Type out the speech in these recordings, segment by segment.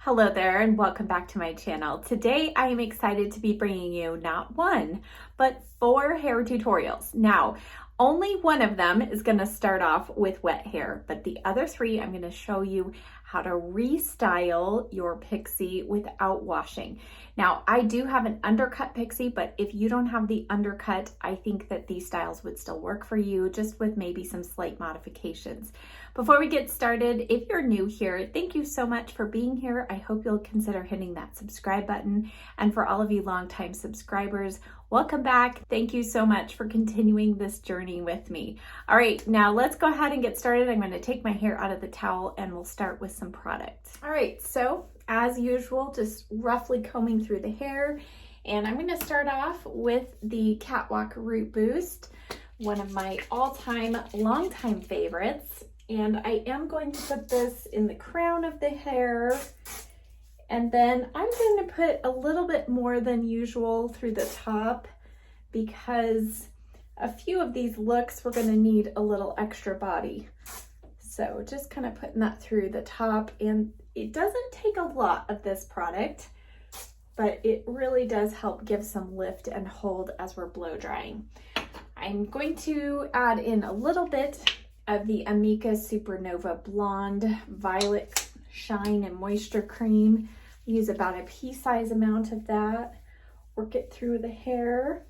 Hello there and welcome back to my channel. Today I am excited to be bringing you not one, but 4 hair tutorials. Now, only one of them is going to start off with wet hair, but the other 3 I'm going to show you how to restyle your pixie without washing. Now, I do have an undercut pixie, but if you don't have the undercut, I think that these styles would still work for you, just with maybe some slight modifications. Before we get started, if you're new here, thank you so much for being here. I hope you'll consider hitting that subscribe button. And for all of you longtime subscribers, welcome back. Thank you so much for continuing this journey with me. All right, now let's go ahead and get started. I'm going to take my hair out of the towel and we'll start with some product. All right, so as usual, just roughly combing through the hair. And I'm going to start off with the Catwalk Root Boost, one of my all-time, long-time favorites. And I am going to put this in the crown of the hair. And then I'm going to put a little bit more than usual through the top because a few of these looks we're going to need a little extra body. So just kind of putting that through the top, and it doesn't take a lot of this product, but it really does help give some lift and hold as we're blow drying. I'm going to add in a little bit of the Amika Supernova Blonde Violet Shine and Moisture Cream. Use about a pea-size amount of that. Work it through the hair.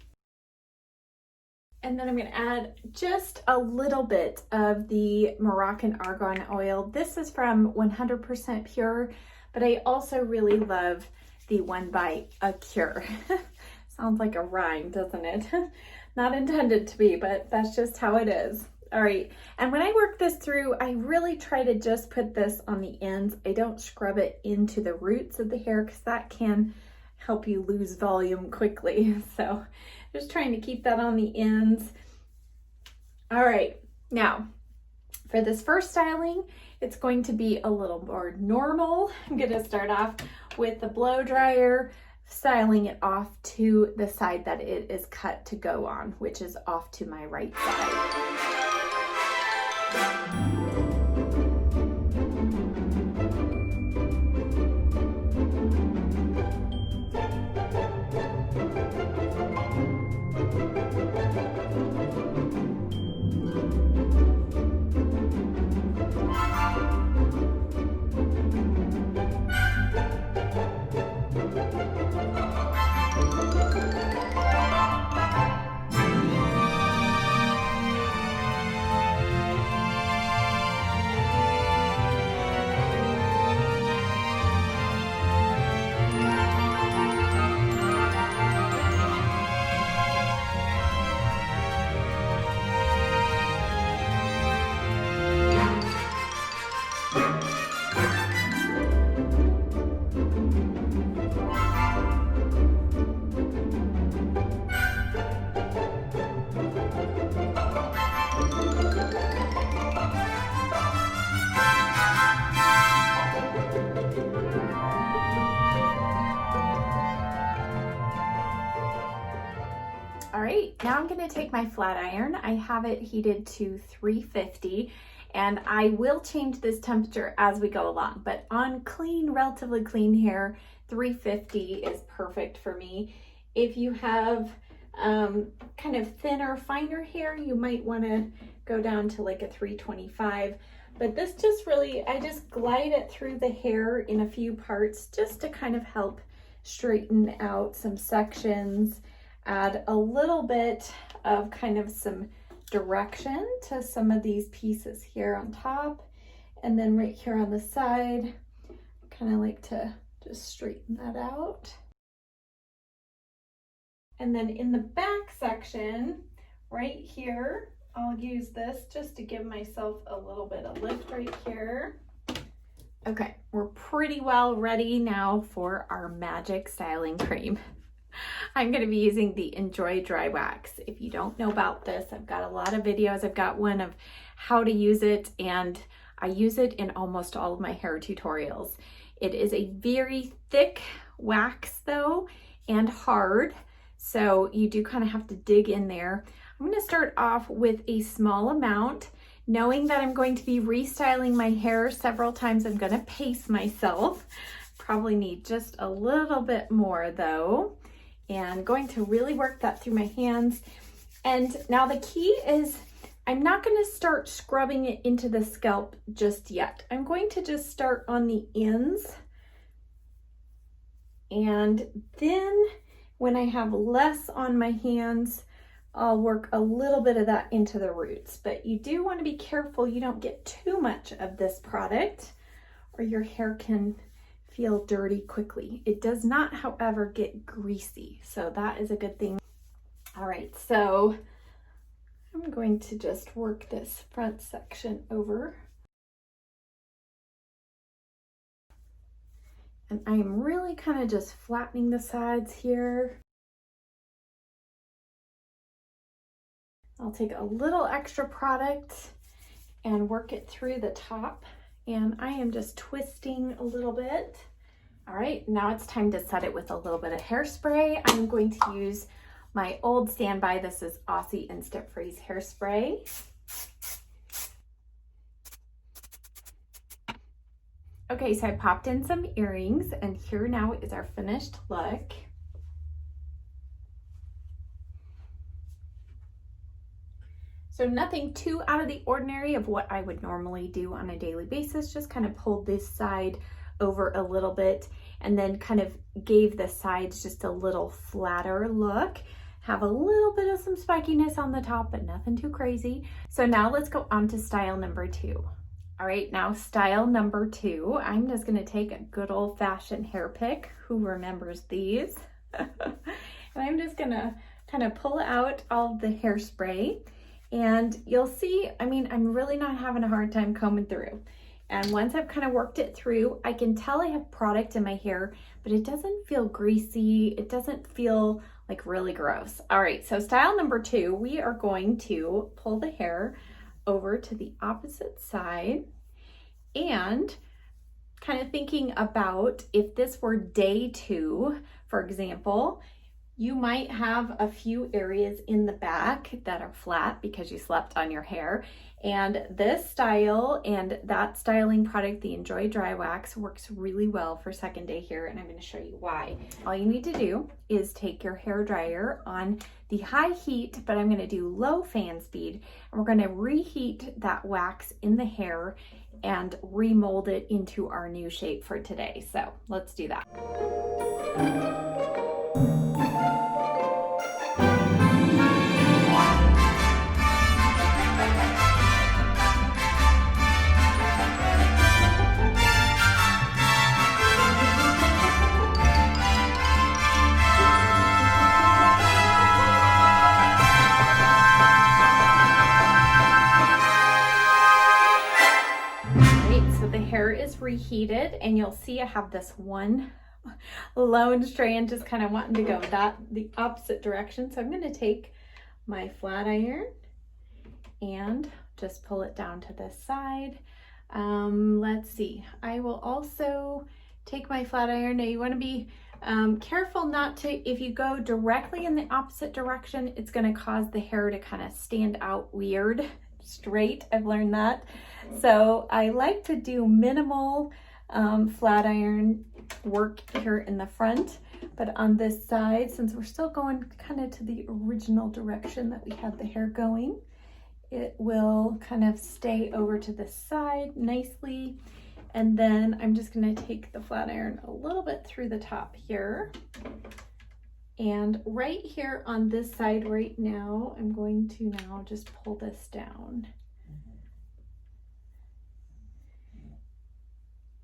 And then I'm going to add just a little bit of the Moroccan Argan Oil. This is from 100% Pure, but I also really love the One by a Cure. Sounds like a rhyme, doesn't it? Not intended to be, but that's just how it is. All right, and when I work this through, I really try to just put this on the ends. I don't scrub it into the roots of the hair because that can help you lose volume quickly. So just trying to keep that on the ends. All right, now for this first styling, it's going to be a little more normal. I'm gonna start off with the blow dryer, styling it off to the side that it is cut to go on, which is off to my right side. All right, now I'm going to take my flat iron. I have it heated to 350, and I will change this temperature as we go along, but on clean, relatively clean hair, 350 is perfect for me. If you have kind of thinner, finer hair, you might want to go down to like a 325, but this just really, I just glide it through the hair in a few parts just to kind of help straighten out some sections. Add a little bit of kind of some direction to some of these pieces here on top, and then right here on the side, kind of like to just straighten that out. And then in the back section, right here, I'll use this just to give myself a little bit of lift right here. Okay, we're pretty well ready now for our magic styling cream. I'm going to be using the Enjoy Dry Wax. If you don't know about this, I've got a lot of videos. I've got one of how to use it, and I use it in almost all of my hair tutorials. It is a very thick wax though, and hard, so you do kind of have to dig in there. I'm going to start off with a small amount, knowing that I'm going to be restyling my hair several times. I'm going to pace myself. Probably need just a little bit more though. And going to really work that through my hands. And now the key is I'm not going to start scrubbing it into the scalp just yet. I'm going to just start on the ends. And then when I have less on my hands, I'll work a little bit of that into the roots. But you do want to be careful you don't get too much of this product or your hair can feel dirty quickly. It does not, however, get greasy. So that is a good thing. All right, so I'm going to just work this front section over. And I'm really kind of just flattening the sides here. I'll take a little extra product and work it through the top. And I am just twisting a little bit. All right, now it's time to set it with a little bit of hairspray. I'm going to use my old standby. This is Aussie Instant Freeze Hairspray. Okay, so I popped in some earrings and here now is our finished look. So nothing too out of the ordinary of what I would normally do on a daily basis, just kind of pulled this side over a little bit and then kind of gave the sides just a little flatter look. Have a little bit of some spikiness on the top, but nothing too crazy. So now let's go on to style number 2. All right, now style number 2, I'm just gonna take a good old fashioned hair pick. Who remembers these? And I'm just gonna kind of pull out all the hairspray. And you'll see, I mean, I'm really not having a hard time combing through. And once I've kind of worked it through, I can tell I have product in my hair, but it doesn't feel greasy. It doesn't feel like really gross. All right, so style number 2, we are going to pull the hair over to the opposite side and kind of thinking about if this were day 2, for example, you might have a few areas in the back that are flat because you slept on your hair. And this style and that styling product, the Enjoy Dry Wax, works really well for second day hair, and I'm going to show you why. All you need to do is take your hair dryer on the high heat, but I'm going to do low fan speed, and we're going to reheat that wax in the hair and remold it into our new shape for today. So let's do that. Reheated, and you'll see I have this one lone strand just kind of wanting to go the opposite direction. So I'm going to take my flat iron and just pull it down to this side. Let's see, I will also take my flat iron. Now you want to be careful not to, if you go directly in the opposite direction, it's going to cause the hair to kind of stand out weird straight. I've learned that. So I like to do minimal flat iron work here in the front, but on this side, since we're still going kind of to the original direction that we had the hair going, it will kind of stay over to the side nicely. And then I'm just going to take the flat iron a little bit through the top here. And right here on this side right now, I'm going to now just pull this down.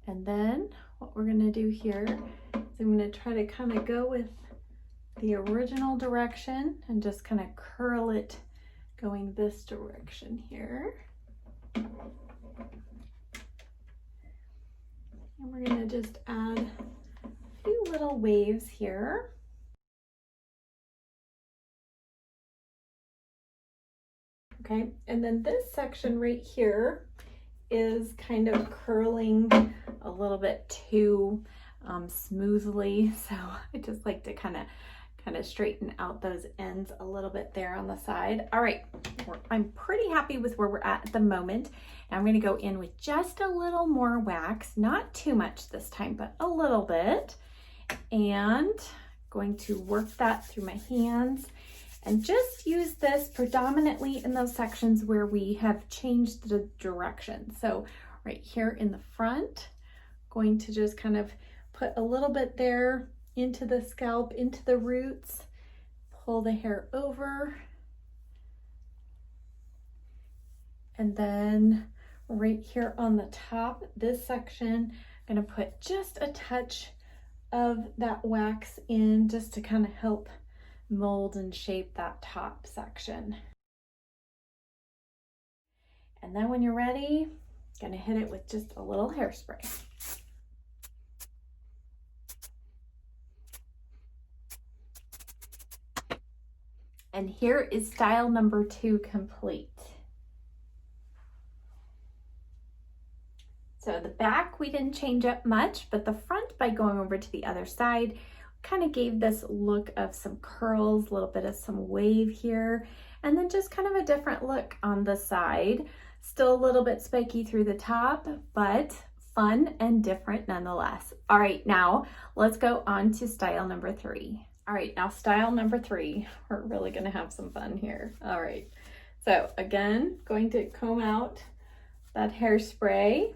And then what we're going to do here is I'm going to try to kind of go with the original direction and just kind of curl it going this direction here. And we're going to just add a few little waves here. Okay, and then this section right here is kind of curling a little bit too smoothly, so I just like to kind kind of straighten out those ends a little bit there on the side. All right, I'm pretty happy with where we're at the moment. Now I'm gonna go in with just a little more wax, not too much this time, but a little bit. And going to work that through my hands and just use this predominantly in those sections where we have changed the direction. So right here in the front, going to just kind of put a little bit there into the scalp, into the roots, pull the hair over, and then right here on the top, this section, I'm gonna put just a touch of that wax in just to kind of help mold and shape that top section. And then when you're ready, gonna hit it with just a little hairspray. And here is style number 2 complete. So the back, we didn't change up much, but the front, by going over to the other side, kind of gave this look of some curls, a little bit of some wave here, and then just kind of a different look on the side. Still a little bit spiky through the top, but fun and different nonetheless. All right, now let's go on to style number 3. All right, now style number 3, we're really gonna have some fun here. All right, so again, going to comb out that hairspray.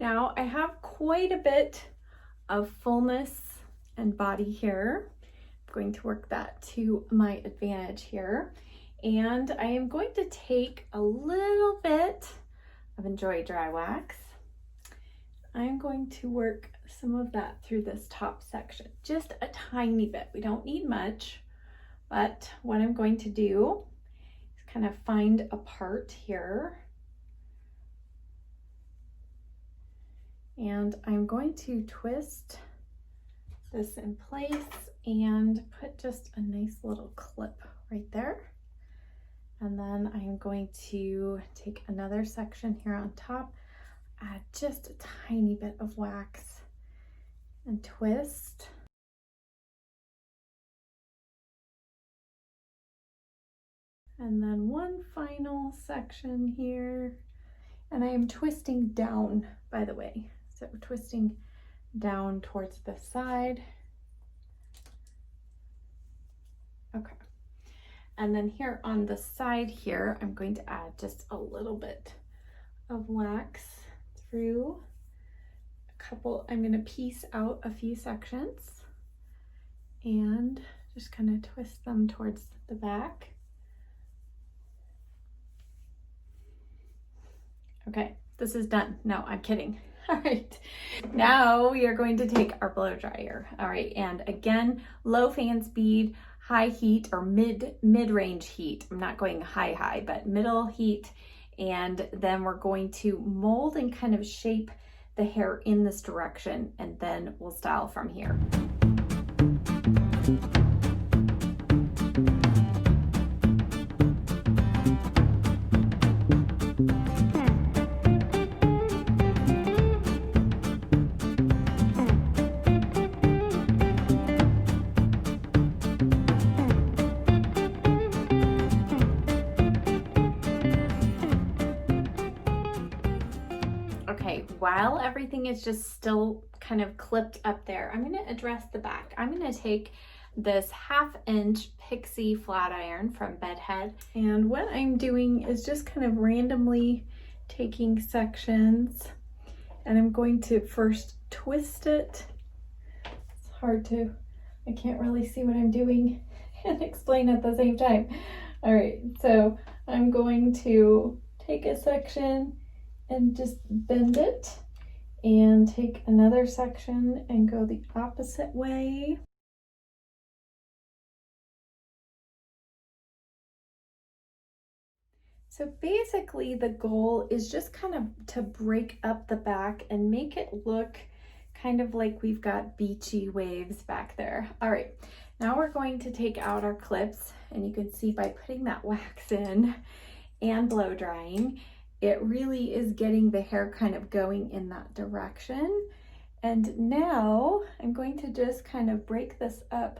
Now I have quite a bit of fullness and body here. I'm going to work that to my advantage here. And I am going to take a little bit of Enjoy Dry Wax. I'm going to work some of that through this top section, just a tiny bit. We don't need much, but what I'm going to do is kind of find a part here. And I'm going to twist this in place and put just a nice little clip right there. And then I'm going to take another section here on top, add just a tiny bit of wax and twist. And then one final section here. And I am twisting down, by the way. So twisting down towards the side. Okay. And then here on the side here, I'm going to add just a little bit of wax through a couple. I'm going to piece out a few sections and just kind of twist them towards the back. Okay, this is done. No, I'm kidding. All right, now we are going to take our blow dryer. All right, and again, low fan speed, high heat, or mid-range heat. I'm not going high, but middle heat. And then we're going to mold and kind of shape the hair in this direction, and then we'll style from here. While everything is just still kind of clipped up there, I'm going to address the back. I'm going to take this 1/2-inch Pixie flat iron from Bedhead, and what I'm doing is just kind of randomly taking sections, and I'm going to first twist it. It's hard to, I can't really see what I'm doing and explain at the same time. All right, so I'm going to take a section and just bend it, and take another section and go the opposite way. So basically the goal is just kind of to break up the back and make it look kind of like we've got beachy waves back there. All right, now we're going to take out our clips, and you can see by putting that wax in and blow drying, it really is getting the hair kind of going in that direction. And now I'm going to just kind of break this up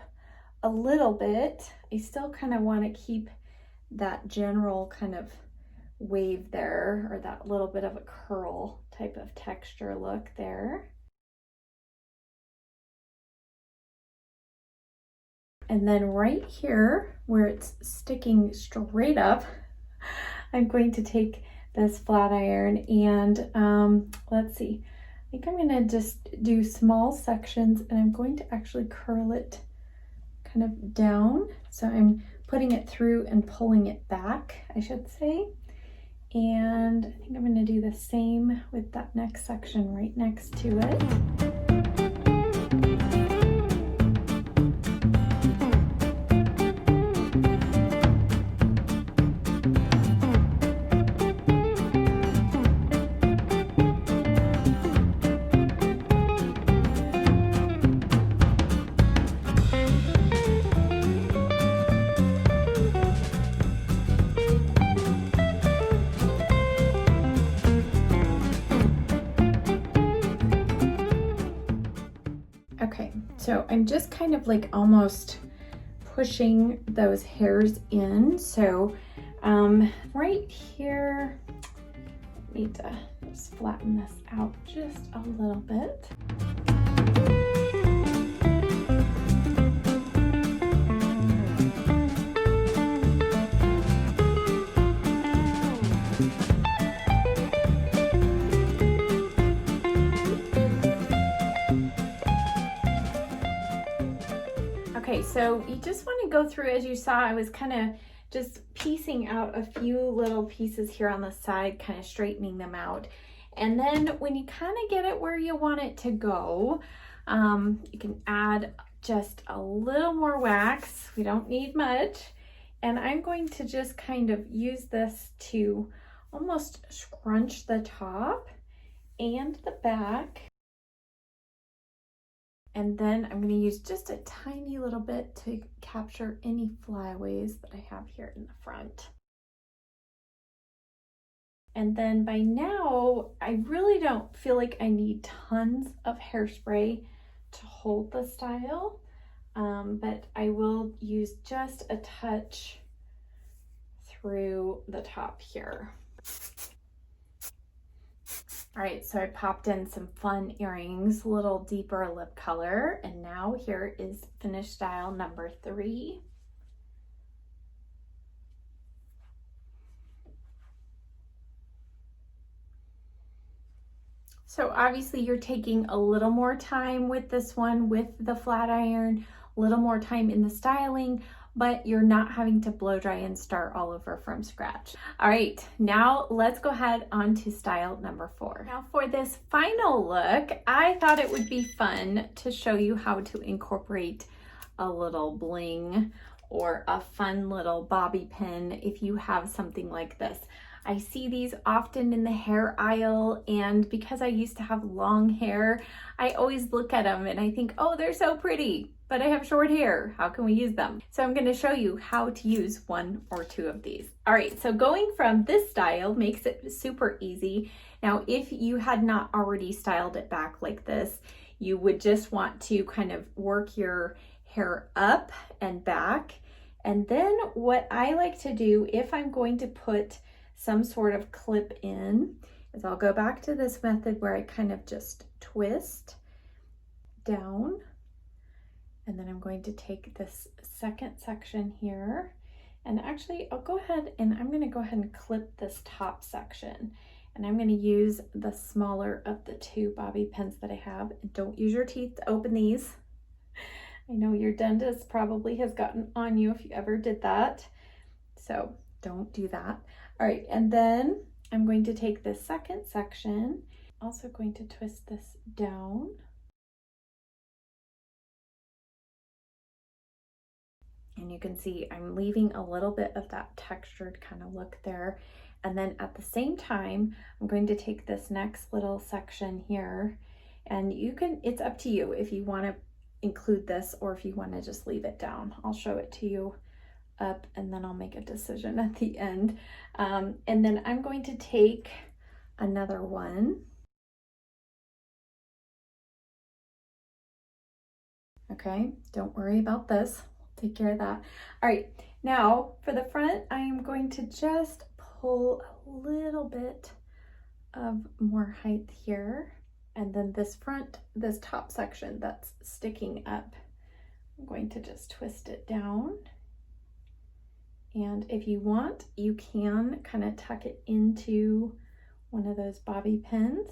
a little bit. I still kind of want to keep that general kind of wave there, or that little bit of a curl type of texture look there. And then right here where it's sticking straight up, I'm going to take this flat iron and let's see, I think I'm gonna just do small sections, and I'm going to actually curl it kind of down. So I'm putting it through and pulling it back, I should say. And I think I'm gonna do the same with that next section right next to it. Okay, so I'm just kind of like almost pushing those hairs in. So right here, I need to just flatten this out just a little bit. Okay, so you just want to go through, as you saw, I was kind of just piecing out a few little pieces here on the side, kind of straightening them out. And then when you kind of get it where you want it to go, you can add just a little more wax. We don't need much. And I'm going to just kind of use this to almost scrunch the top and the back. And then I'm going to use just a tiny little bit to capture any flyaways that I have here in the front. And then by now, I really don't feel like I need tons of hairspray to hold the style, but I will use just a touch through the top here. All right, so I popped in some fun earrings, a little deeper lip color, and now here is finished style number 3. So obviously you're taking a little more time with this one with the flat iron, a little more time in the styling, but you're not having to blow dry and start all over from scratch. All right, now let's go ahead on to style number 4. Now for this final look, I thought it would be fun to show you how to incorporate a little bling or a fun little bobby pin if you have something like this. I see these often in the hair aisle, and because I used to have long hair, I always look at them and I think, oh, they're so pretty, but I have short hair. How can we use them? So I'm going to show you how to use 1 or 2 of these. All right, so going from this style makes it super easy. Now, if you had not already styled it back like this, you would just want to kind of work your hair up and back. And then what I like to do, if I'm going to put some sort of clip in, is I'll go back to this method where I kind of just twist down, and then I'm going to take this second section here, and actually I'll go ahead and I'm going to go ahead and clip this top section, and I'm going to use the smaller of the 2 bobby pins that I have. And don't use your teeth to open these. I know your dentist probably has gotten on you if you ever did that, so don't do that. All right, and then I'm going to take this second section, also going to twist this down. And you can see I'm leaving a little bit of that textured kind of look there. And then at the same time, I'm going to take this next little section here, and you can, it's up to you if you want to include this or if you want to just leave it down. I'll show it to you up and then I'll make a decision at the end. And then I'm going to take another one Okay, don't worry about this. Take care of that. All right, now for the front, I am going to just pull a little bit of more height here. And then this top section that's sticking up, I'm going to just twist it down. And if you want, you can kind of tuck it into one of those bobby pins.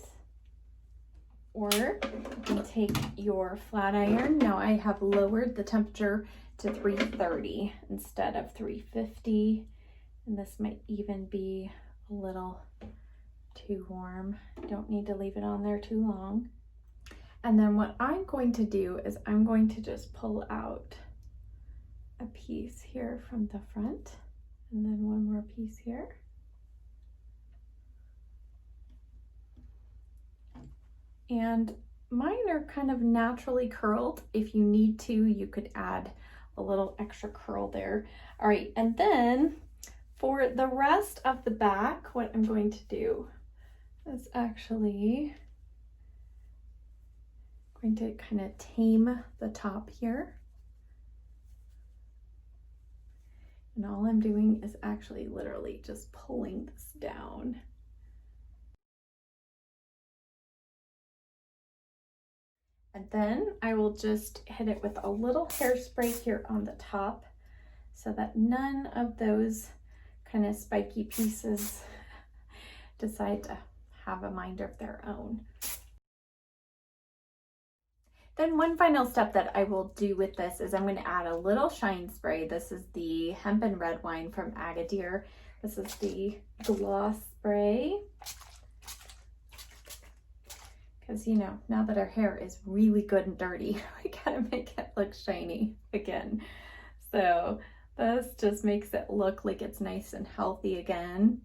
Or you can take your flat iron. Now I have lowered the temperature to 330 instead of 350. And this might even be a little too warm. Don't need to leave it on there too long. And then what I'm going to do is I'm going to just pull out a piece here from the front and then one more piece here. And mine are kind of naturally curled. If you need to, you could add a little extra curl there. All right, and then for the rest of the back, what I'm going to do is actually going to kind of tame the top here. And all I'm doing is actually literally just pulling this down. And then I will just hit it with a little hairspray here on the top so that none of those kind of spiky pieces decide to have a mind of their own. Then one final step that I will do with this is I'm going to add a little shine spray. This is the Hemp and Red Wine from Agadir. This is the gloss spray. Because, you know, now that our hair is really good and dirty, we gotta make it look shiny again. So this just makes it look like it's nice and healthy again.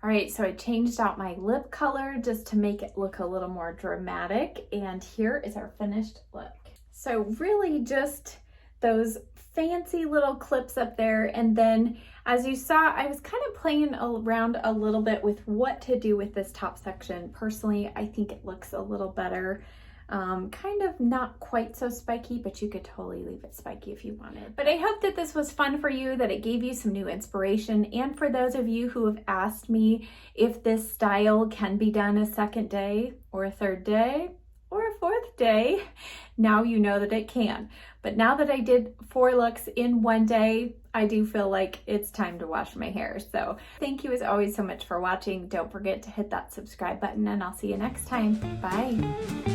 All right, so I changed out my lip color just to make it look a little more dramatic. And here is our finished look. So really just those fancy little clips up there. And then as you saw, I was kind of playing around a little bit with what to do with this top section. Personally, I think it looks a little better. Kind of not quite so spiky, but you could totally leave it spiky if you wanted. But I hope that this was fun for you, that it gave you some new inspiration. And for those of you who have asked me if this style can be done a second day or a third day or a fourth day, now you know that it can. But now that I did 4 looks in one day, I do feel like it's time to wash my hair. So thank you as always so much for watching. Don't forget to hit that subscribe button and I'll see you next time. Bye.